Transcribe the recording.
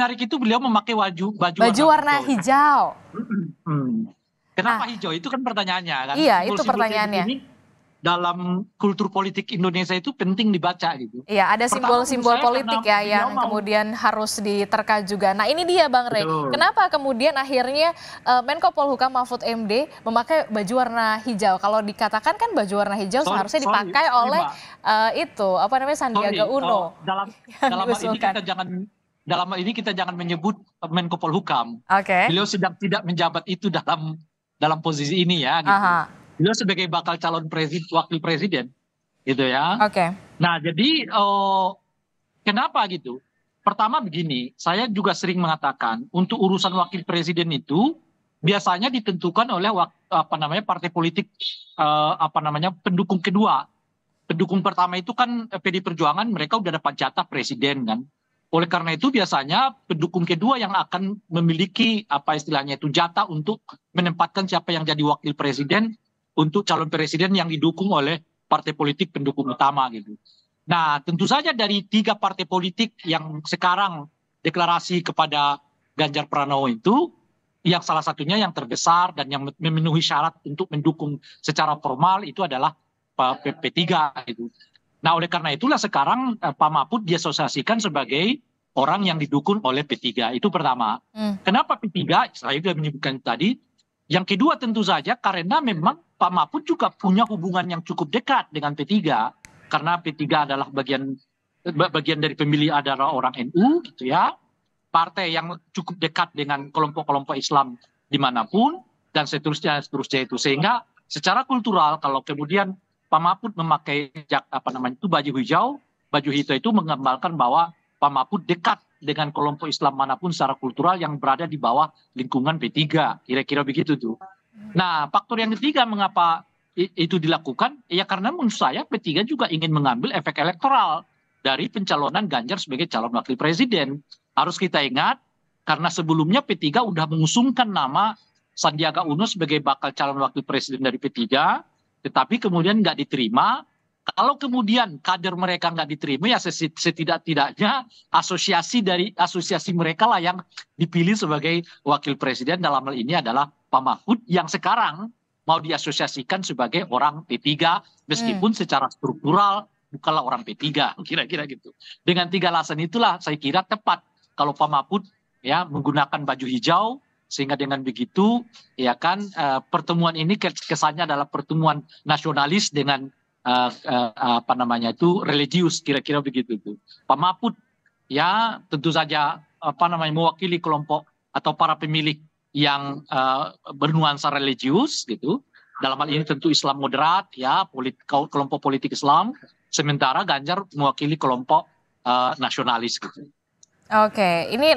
menarik itu beliau memakai baju Baju warna hijau. hijau. Kenapa Nah, hijau? Itu kan pertanyaannya kan. iya itu Simbol-simbol kayak pertanyaannya. begini dalam kultur politik Indonesia itu penting dibaca gitu. Iya, ada Pertama menurut simbol-simbol saya karena politik ya beliau yang mau kemudian harus diterka juga. Nah, ini dia Bang Rey. betul. Kenapa kemudian akhirnya Menko Polhukam Mahfud MD memakai baju warna hijau? Kalau dikatakan kan baju warna hijau seharusnya Sorry, dipakai oleh Mbak. itu apa namanya Sandiaga Sorry, Uno dalam yang dalam hal ini diusulkan. kita jangan menyebut Menko Polhukam. Oke. Beliau sedang tidak menjabat itu dalam posisi ini ya gitu. Aha. Beliau sebagai bakal calon wakil presiden gitu ya. Oke. Nah, jadi kenapa gitu? Pertama begini, saya juga sering mengatakan untuk urusan wakil presiden itu biasanya ditentukan oleh partai politik pendukung kedua. Pendukung pertama itu kan PD Perjuangan, mereka udah dapat jatah presiden kan. Oleh karena itu biasanya pendukung kedua yang akan memiliki apa istilahnya itu jatah untuk menempatkan siapa yang jadi wakil presiden untuk calon presiden yang didukung oleh partai politik pendukung utama gitu. Nah, tentu saja dari 3 partai politik yang sekarang deklarasi kepada Ganjar Pranowo itu, yang salah satunya yang terbesar dan yang memenuhi syarat untuk mendukung secara formal itu adalah P3 gitu. Nah, oleh karena itulah sekarang Pak Mahfud diasosiasikan sebagai orang yang didukung oleh P3. Itu pertama. Kenapa P3? Saya sudah menyebutkan tadi. Yang kedua tentu saja karena memang Pak Mahfud juga punya hubungan yang cukup dekat dengan P3. Karena P3 adalah bagian dari pemilih adalah orang NU gitu ya. Partai yang cukup dekat dengan kelompok-kelompok Islam dimanapun dan seterusnya itu. Sehingga secara kultural kalau kemudian Pak Mahfud memakai baju hijau itu menggambarkan bahwa Pak Mahfud dekat dengan kelompok Islam manapun secara kultural yang berada di bawah lingkungan P3, kira-kira begitu tuh. Nah, faktor yang ketiga mengapa itu dilakukan, ya karena menurut saya P3 juga ingin mengambil efek elektoral dari pencalonan Ganjar sebagai calon wakil presiden. Harus kita ingat, karena sebelumnya P3 udah mengusungkan nama Sandiaga Uno sebagai bakal calon wakil presiden dari P3, tetapi kemudian nggak diterima. Kalau kemudian kader mereka nggak diterima, ya setidak-tidaknya asosiasi mereka lah yang dipilih sebagai wakil presiden dalam hal ini adalah Pak Mahfud yang sekarang mau diasosiasikan sebagai orang P3 meskipun secara struktural bukanlah orang P3, kira-kira gitu. Dengan 3 alasan itulah saya kira tepat kalau Pak Mahfud ya menggunakan baju hijau. Sehingga dengan begitu ya kan pertemuan ini kesannya adalah pertemuan nasionalis dengan religius, kira-kira begitu tuh. Pak Mahfud ya tentu saja mewakili kelompok atau para pemilih yang bernuansa religius gitu. Dalam hal ini tentu Islam moderat ya, kelompok politik Islam. Sementara Ganjar mewakili kelompok nasionalis gitu. Oke, ini